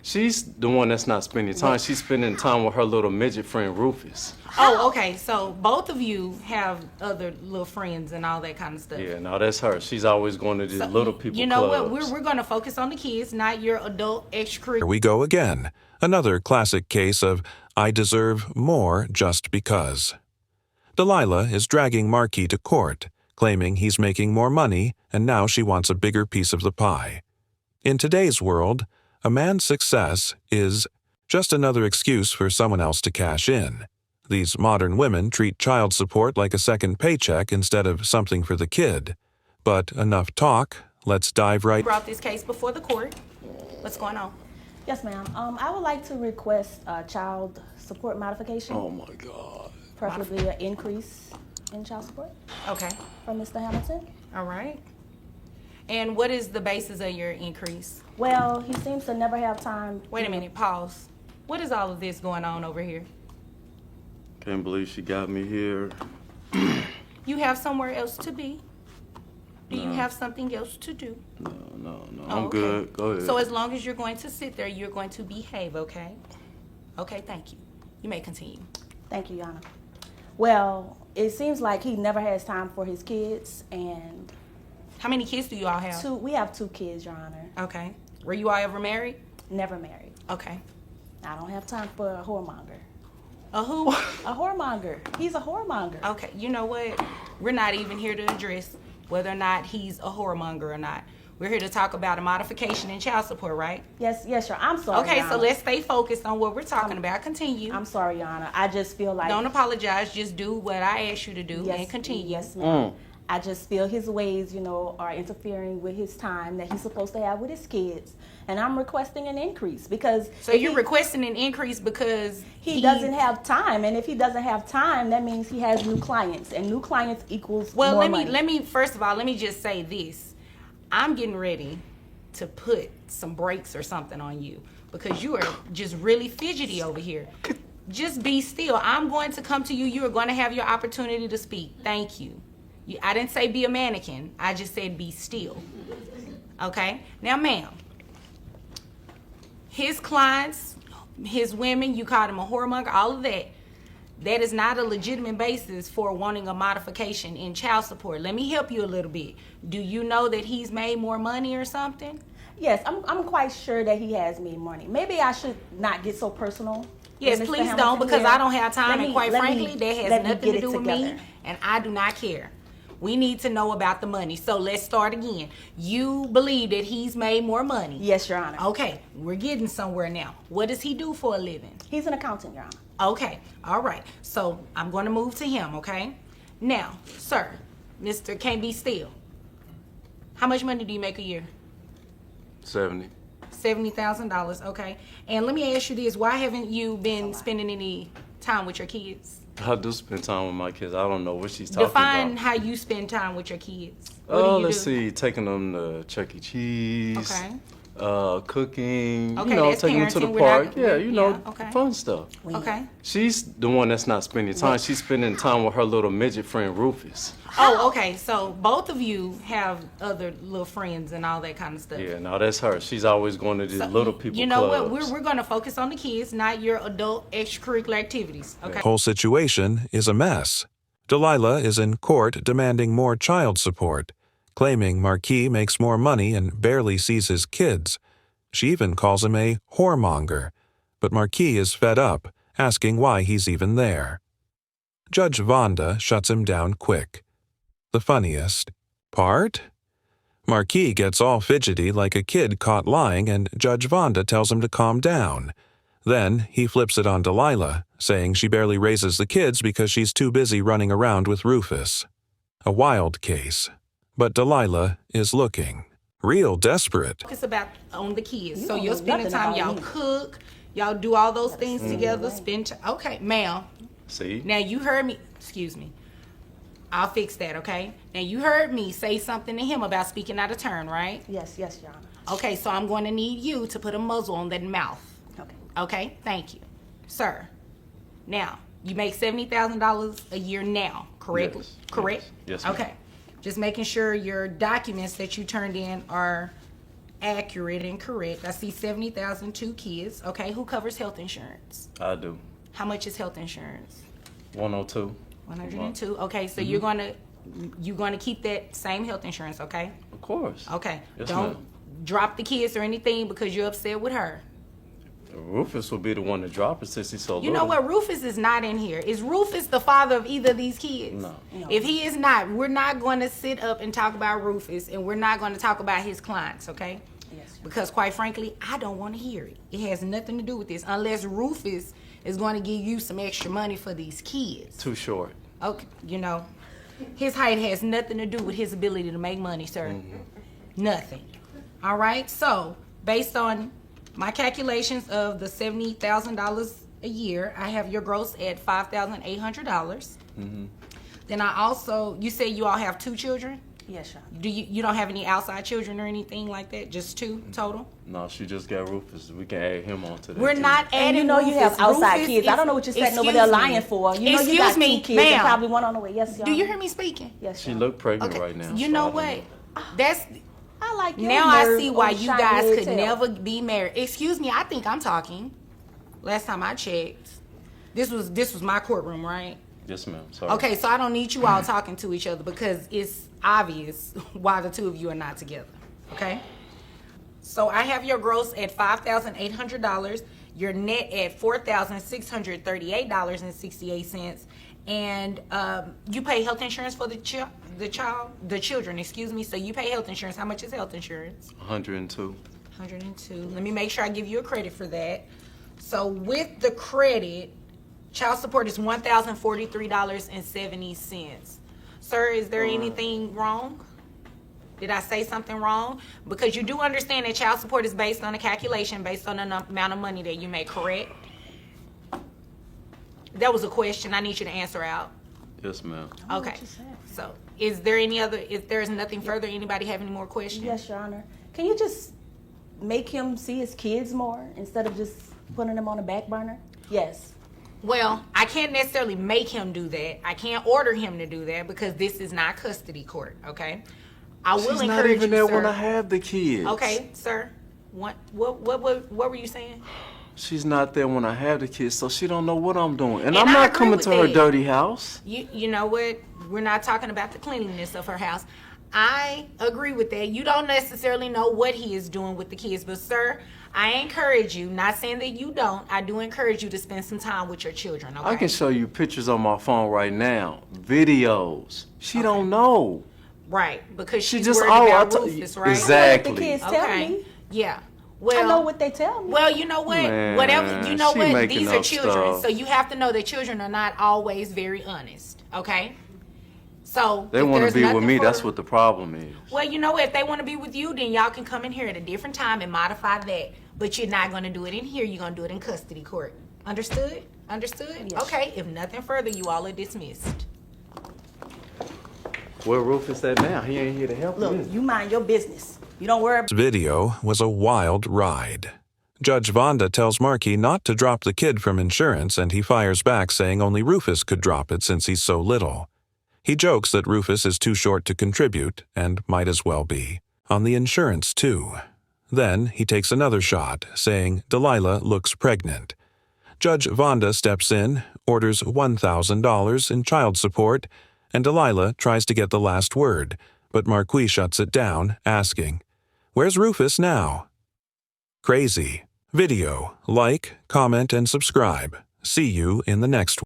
She's the one that's not spending time. She's spending time with her little midget friend, Rufus. Oh, okay. So both of you have other little friends and all that kind of stuff. Yeah, no, that's her. She's always going to these little people You know clubs. what? We're going to focus on the kids, not your adult extracurricular. Here we go again. Another classic case of I deserve more just because. Delilah is dragging Marquis to court, claiming he's making more money and now she wants a bigger piece of the pie. In today's world, a man's success is just another excuse for someone else to cash in. These modern women treat child support like a second paycheck instead of something for the kid. But enough talk, let's dive right in. Brought this case before the court. What's going on? Yes, ma'am. I would like to request a child support modification. Oh my God. Preferably an increase in child support Okay. from Mr. Hamilton. All right. And what is the basis of your increase? Well, he seems to never have time. Wait a minute, pause. What is all of this going on over here? Can't believe she got me here. You have somewhere else to be? Do you No. have something else to do? No. Oh, I'm okay. good. Go ahead. So as long as you're going to sit there, you're going to behave, okay? Okay, thank you. You may continue. Thank you, Yana. Well, it seems like he never has time for his kids, and How many kids do you all have? we have 2 kids, Your Honor. Okay. Were you all ever married? Never married. Okay. I don't have time for a whoremonger. A who? A whoremonger. He's a whoremonger. Okay, you know what? We're not even here to address whether or not he's a whoremonger or not. We're here to talk about a modification in child support, right? Yes, sir. I'm sorry. Okay, Your so Honor. let's stay focused on what we're talking about. Continue. I'm sorry, Your Honor. I just feel like. Don't apologize. Just do what I asked you to do and continue. Yes, ma'am. I just feel his ways, are interfering with his time that he's supposed to have with his kids. And I'm requesting an increase because. So you're requesting an increase because he doesn't have time. And if he doesn't have time, that means he has new clients. And new clients equals more money. let me first of all, let me just say this. I'm getting ready to put some brakes or something on you because you are just really fidgety over here. Just be still. I'm going to come to you. You are going to have your opportunity to speak. Thank you. I didn't say be a mannequin. I just said be still. Okay? Now, ma'am, his clients, his women, you called him a whoremonger, all of that. That is not a legitimate basis for wanting a modification in child support. Let me help you a little bit. Do you know that he's made more money or something? Yes, I'm quite sure that he has made money. Maybe I should not get so personal. Yes, Mr. please Hamilton don't, because here. I don't have time, Let and me- quite let me- frankly, that has let me nothing get to it do with me, together. and I do not care. We need to know about the money. So let's start again. You believe that he's made more money. Yes, Your Honor. Okay, we're getting somewhere now. What does he do for a living? He's an accountant, Your Honor. Okay, all right. So I'm going to move to him, okay? Now, sir, Mr. Can't Be Still, how much money do you make a year? 70. $70,000, okay. And let me ask you this. Why haven't you been spending any time with your kids? I do spend time with my kids. I don't know what she's talking Define about. how you spend time with your kids. What do you Let's do? see. Taking them to Chuck E. Cheese. Okay. Cooking. Okay, that's taking them to the parenting. We're not- park. Yeah, okay. fun stuff. Okay. She's the one that's not spending time. She's spending time with her little midget friend, Rufus. Oh, okay. So both of you have other little friends and all that kind of stuff. Yeah, no, that's her. She's always going to these little people You know clubs. what? We're going to focus on the kids, not your adult extracurricular activities. Okay. The whole situation is a mess. Delilah is in court demanding more child support, claiming Marquis makes more money and barely sees his kids. She even calls him a whoremonger, but Marquis is fed up, asking why he's even there. Judge Vonda shuts him down quick. The funniest part? Marquis gets all fidgety like a kid caught lying, and Judge Vonda tells him to calm down. Then he flips it on Delilah, saying she barely raises the kids because she's too busy running around with Rufus. A wild case. But Delilah is looking real desperate. Focus about on the kids. You So don't you're know spending nothing time, about y'all me. cook, y'all do all those things together, right. spend time. Okay, ma'am. See? Now you heard me, excuse me. I'll fix that, okay? Now you heard me say something to him about speaking out of turn, right? Yes, Your Honor. Okay, so I'm going to need you to put a muzzle on that mouth. Okay. Okay, thank you. Sir, now, you make $70,000 a year now, correct? Yes, Correct? yes, ma'am. Okay, just making sure your documents that you turned in are accurate and correct. I see 70,000, 2 kids. Okay, who covers health insurance? I do. How much is health insurance? 102. 102. Okay, so you're gonna keep that same health insurance, okay? Of course. Okay. Yes, Don't ma'am. drop the kids or anything because you're upset with her. Rufus will be the one to drop it since he's so little. You know what? Rufus is not in here. Is Rufus the father of either of these kids? No. If he is not, we're not going to sit up and talk about Rufus, and we're not going to talk about his clients, okay? Yes. Because quite frankly, I don't want to hear it. It has nothing to do with this unless Rufus is going to give you some extra money for these kids. Too short. Okay, his height has nothing to do with his ability to make money, sir. Nothing. All right? So, based on my calculations of the $70,000 a year, I have your gross at $5,800. Then I also, you say you all have 2 children? Yes, Sean. Do you don't have any outside children or anything like that? Just 2 total? No, she just got Rufus. We can add him on to that. We're too. not adding And you know you have Rufus. outside Rufus kids. I don't know what you're setting over there lying for. You know you got 2 kids and ma'am. probably one on the way. Yes, y'all. Do you hear me speaking? Yes, She y'all. look pregnant Okay. right now. You so know I don't what? That's I like your now I nerve see why on you shiny guys head could tail. never be married. Excuse me, I think I'm talking. Last time I checked, this was my courtroom, right? Yes, ma'am. Sorry. Okay, so I don't need you all talking to each other because it's obvious why the 2 of you are not together. Okay? So I have your gross at $5,800, your net at $4,638.68, and you pay health insurance for the children. Excuse me. So you pay health insurance. How much is health insurance? 102. 102. Let me make sure I give you a credit for that. So with the credit, child support is $1,043.70. Sir, is there anything wrong? Did I say something wrong? Because you do understand that child support is based on a calculation based on the amount of money that you make, correct? That was a question I need you to answer out. Yes, ma'am. Okay. So is there if there is nothing further, anybody have any more questions? Yes, Your Honor. Can you just make him see his kids more instead of just putting them on the back burner? Yes. Well, I can't necessarily make him do that. I can't order him to do that because this is not custody court, okay? I will She's encourage not even you, there sir. when I have the kids. Okay, sir. What were you saying? She's not there when I have the kids, so she don't know what I'm doing. And And I'm I not agree coming with to her that. dirty house. You know what? We're not talking about the cleanliness of her house. I agree with that. You don't necessarily know what he is doing with the kids, but sir, I encourage you, not saying that you don't, I do encourage you to spend some time with your children, okay? I can show you pictures on my phone right now, videos. She don't know. Right, because She she's just worried about Rufus, right? Exactly. What the kids tell Okay. me. Yeah. I Well, know what they tell me. Well, you know what? Man, Whatever, you know she what? making These are up children, stuff. so you have to know that children are not always very honest, okay? So They if want to there's be with nothing me. for- That's what the problem is. Well, you know what? If they want to be with you, then y'all can come in here at a different time and modify that. But you're not going to do it in here. You're going to do it in custody court. Understood? Understood? Yes. Okay. If nothing further, you all are dismissed. Where Rufus at now? He ain't here to help Look, me. you mind your business. You don't worry about This video was a wild ride. Judge Vonda tells Marquis not to drop the kid from insurance, and he fires back saying only Rufus could drop it since he's so little. He jokes that Rufus is too short to contribute, and might as well be. On the insurance, too. Then he takes another shot, saying Delilah looks pregnant. Judge Vonda steps in, orders $1,000 in child support, and Delilah tries to get the last word, but Marquis shuts it down, asking, "Where's Rufus now?" Crazy. Video, like, comment, and subscribe. See you in the next one.